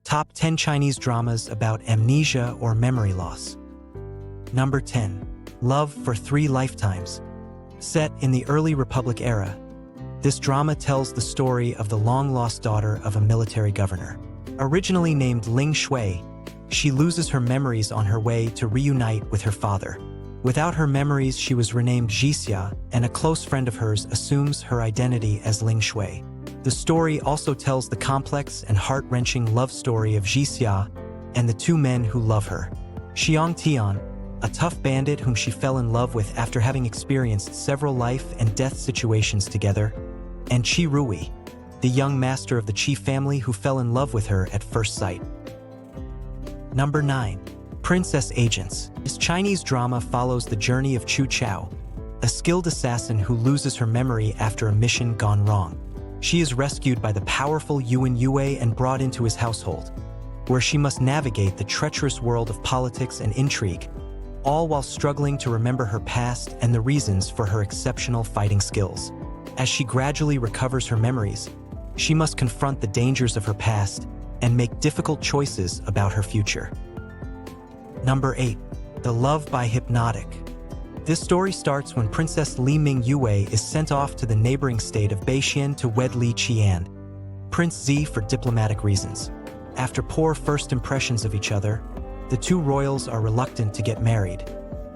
Top 10 Chinese dramas about amnesia or memory loss. Number 10. Love for Three Lifetimes. Set in the early Republic era, this drama tells the story of the long-lost daughter of a military governor. Originally named Ling Shui, she loses her memories on her way to reunite with her father. Without her memories, she was renamed Jixia, and a close friend of hers assumes her identity as Ling Shui. The story also tells the complex and heart-wrenching love story of Jixia and the two men who love her. Xiang Tian, a tough bandit whom she fell in love with after having experienced several life and death situations together, and Qi Rui, the young master of the Qi family who fell in love with her at first sight. Number 9. Princess Agents. This Chinese drama follows the journey of Chu Chao, a skilled assassin who loses her memory after a mission gone wrong. She is rescued by the powerful Yuan Yue and brought into his household, where she must navigate the treacherous world of politics and intrigue, all while struggling to remember her past and the reasons for her exceptional fighting skills. As she gradually recovers her memories, she must confront the dangers of her past and make difficult choices about her future. Number 8. The Love by Hypnotic. This story starts when Princess Li Ming Yue is sent off to the neighboring state of Beixian to wed Li Qian, Prince Zi, for diplomatic reasons. After poor first impressions of each other, the two royals are reluctant to get married,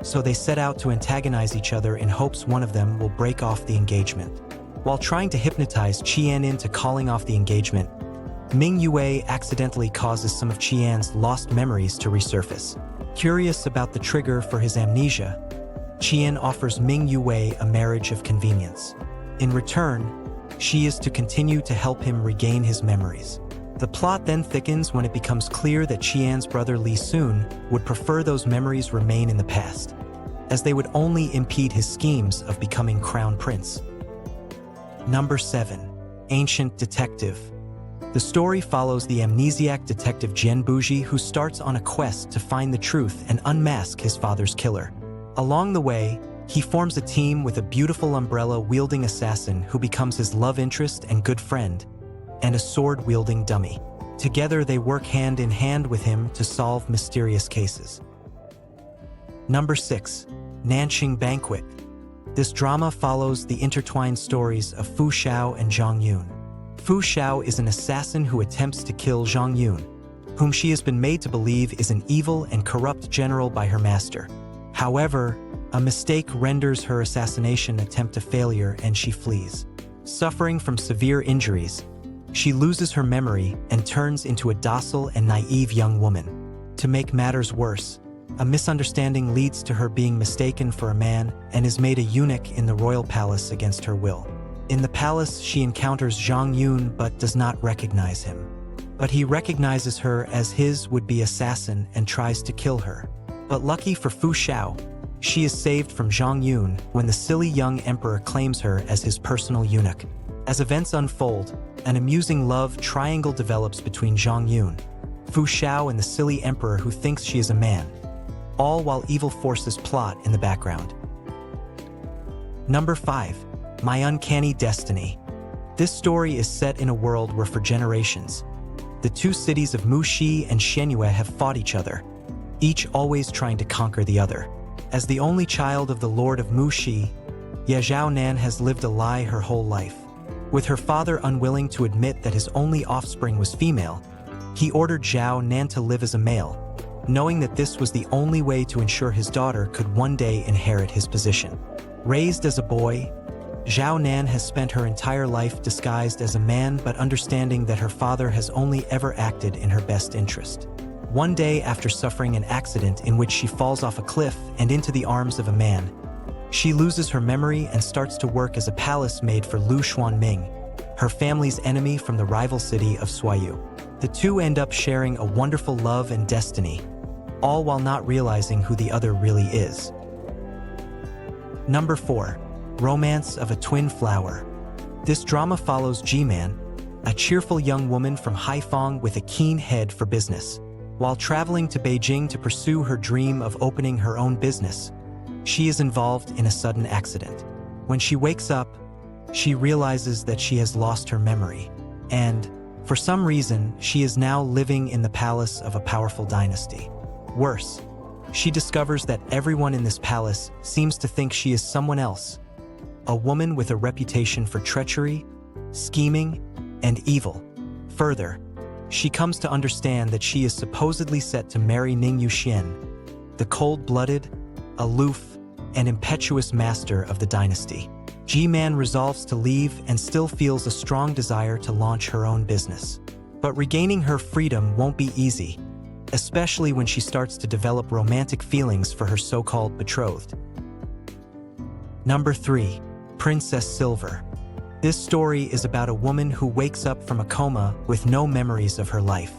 so they set out to antagonize each other in hopes one of them will break off the engagement. While trying to hypnotize Qian into calling off the engagement, Ming Yue accidentally causes some of Qian's lost memories to resurface. Curious about the trigger for his amnesia, Qian offers Ming Yue a marriage of convenience. In return, she is to continue to help him regain his memories. The plot then thickens when it becomes clear that Qian's brother Li Sun would prefer those memories remain in the past, as they would only impede his schemes of becoming crown prince. Number 7. Ancient Detective. The story follows the amnesiac detective Jian Buji, who starts on a quest to find the truth and unmask his father's killer. Along the way, he forms a team with a beautiful umbrella-wielding assassin who becomes his love interest and good friend, and a sword-wielding dummy. Together they work hand in hand with him to solve mysterious cases. Number 6. Nanching Banquet. This drama follows the intertwined stories of Fu Xiao and Zhang Yun. Fu Xiao is an assassin who attempts to kill Zhang Yun, whom she has been made to believe is an evil and corrupt general by her master. However, a mistake renders her assassination attempt a failure and she flees. Suffering from severe injuries, she loses her memory and turns into a docile and naive young woman. To make matters worse, a misunderstanding leads to her being mistaken for a man and is made a eunuch in the royal palace against her will. In the palace, she encounters Zhang Yun but does not recognize him. But he recognizes her as his would-be assassin and tries to kill her. But lucky for Fu Xiao, she is saved from Zhang Yun when the silly young emperor claims her as his personal eunuch. As events unfold, an amusing love triangle develops between Zhang Yun, Fu Xiao, and the silly emperor who thinks she is a man, all while evil forces plot in the background. Number 5. My Uncanny Destiny. This story is set in a world where for generations, the two cities of Muxi and Shenyue have fought each other, each always trying to conquer the other. As the only child of the Lord of Muxi, Ye Zhaonan has lived a lie her whole life. With her father unwilling to admit that his only offspring was female, he ordered Zhao Nan to live as a male, knowing that this was the only way to ensure his daughter could one day inherit his position. Raised as a boy, Zhao Nan has spent her entire life disguised as a man, but understanding that her father has only ever acted in her best interest. One day, after suffering an accident in which she falls off a cliff and into the arms of a man, she loses her memory and starts to work as a palace maid for Lu Xuanming, her family's enemy from the rival city of Suayu. The two end up sharing a wonderful love and destiny, all while not realizing who the other really is. Number 4. Romance of a Twin Flower. This drama follows Ji-man, a cheerful young woman from Haiphong with a keen head for business. While traveling to Beijing to pursue her dream of opening her own business, she is involved in a sudden accident. When she wakes up, she realizes that she has lost her memory, and, For some reason, she is now living in the palace of a powerful dynasty. Worse, she discovers that everyone in this palace seems to think she is someone else, a woman with a reputation for treachery, scheming, and evil. Further, she comes to understand that she is supposedly set to marry Ning Yuxian, the cold-blooded, aloof, and impetuous master of the dynasty. Ji-man resolves to leave and still feels a strong desire to launch her own business. But regaining her freedom won't be easy, especially when she starts to develop romantic feelings for her so-called betrothed. Number 3. Princess Silver. This story is about a woman who wakes up from a coma with no memories of her life.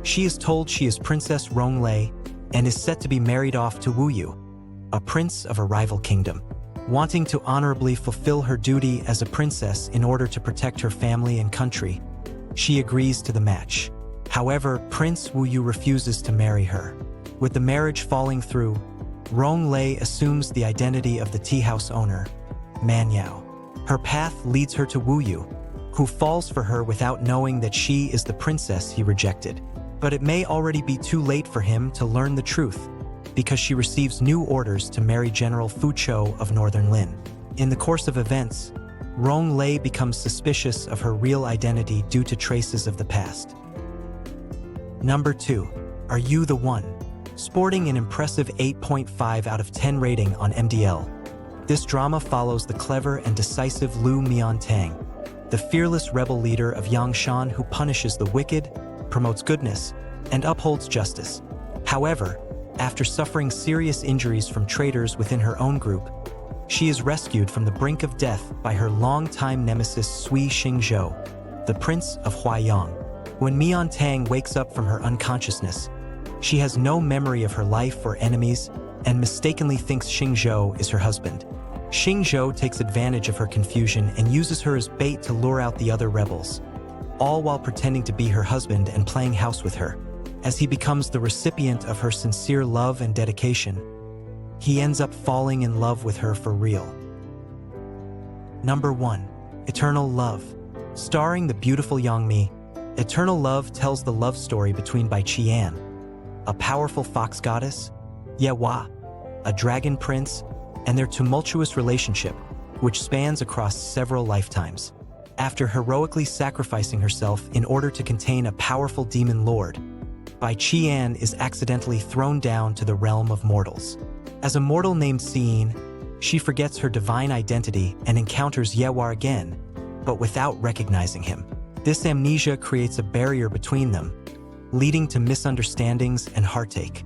She is told she is Princess Ronglei and is set to be married off to Wu Yu, a prince of a rival kingdom. Wanting to honorably fulfill her duty as a princess in order to protect her family and country, she agrees to the match. However, Prince Wu Yu refuses to marry her. With the marriage falling through, Ronglei assumes the identity of the tea house owner, Man Yao. Her path leads her to Wu Yu, who falls for her without knowing that she is the princess he rejected. But it may already be too late for him to learn the truth, because she receives new orders to marry General Fu Chou of Northern Lin. In the course of events, Ronglei becomes suspicious of her real identity due to traces of the past. Number 2. Are You the One? Sporting an impressive 8.5 out of 10 rating on MDL. This drama follows the clever and decisive Lu Miantang, the fearless rebel leader of Yangshan who punishes the wicked, promotes goodness, and upholds justice. However, after suffering serious injuries from traitors within her own group, she is rescued from the brink of death by her longtime nemesis Sui Xingzhou, the Prince of Huaiyang. When Miantang wakes up from her unconsciousness, she has no memory of her life or enemies and mistakenly thinks Xingzhou is her husband. Xingzhou takes advantage of her confusion and uses her as bait to lure out the other rebels, all while pretending to be her husband and playing house with her. As he becomes the recipient of her sincere love and dedication, he ends up falling in love with her for real. Number 1. Eternal Love. Starring the beautiful Yang Mi, Eternal Love tells the love story between Bai Qian, a powerful fox goddess, Ye Hua, a dragon prince, and their tumultuous relationship, which spans across several lifetimes. After heroically sacrificing herself in order to contain a powerful demon lord, Bai Qian is accidentally thrown down to the realm of mortals. As a mortal named Xin, she forgets her divine identity and encounters Ye Hua again, but without recognizing him. This amnesia creates a barrier between them, leading to misunderstandings and heartache.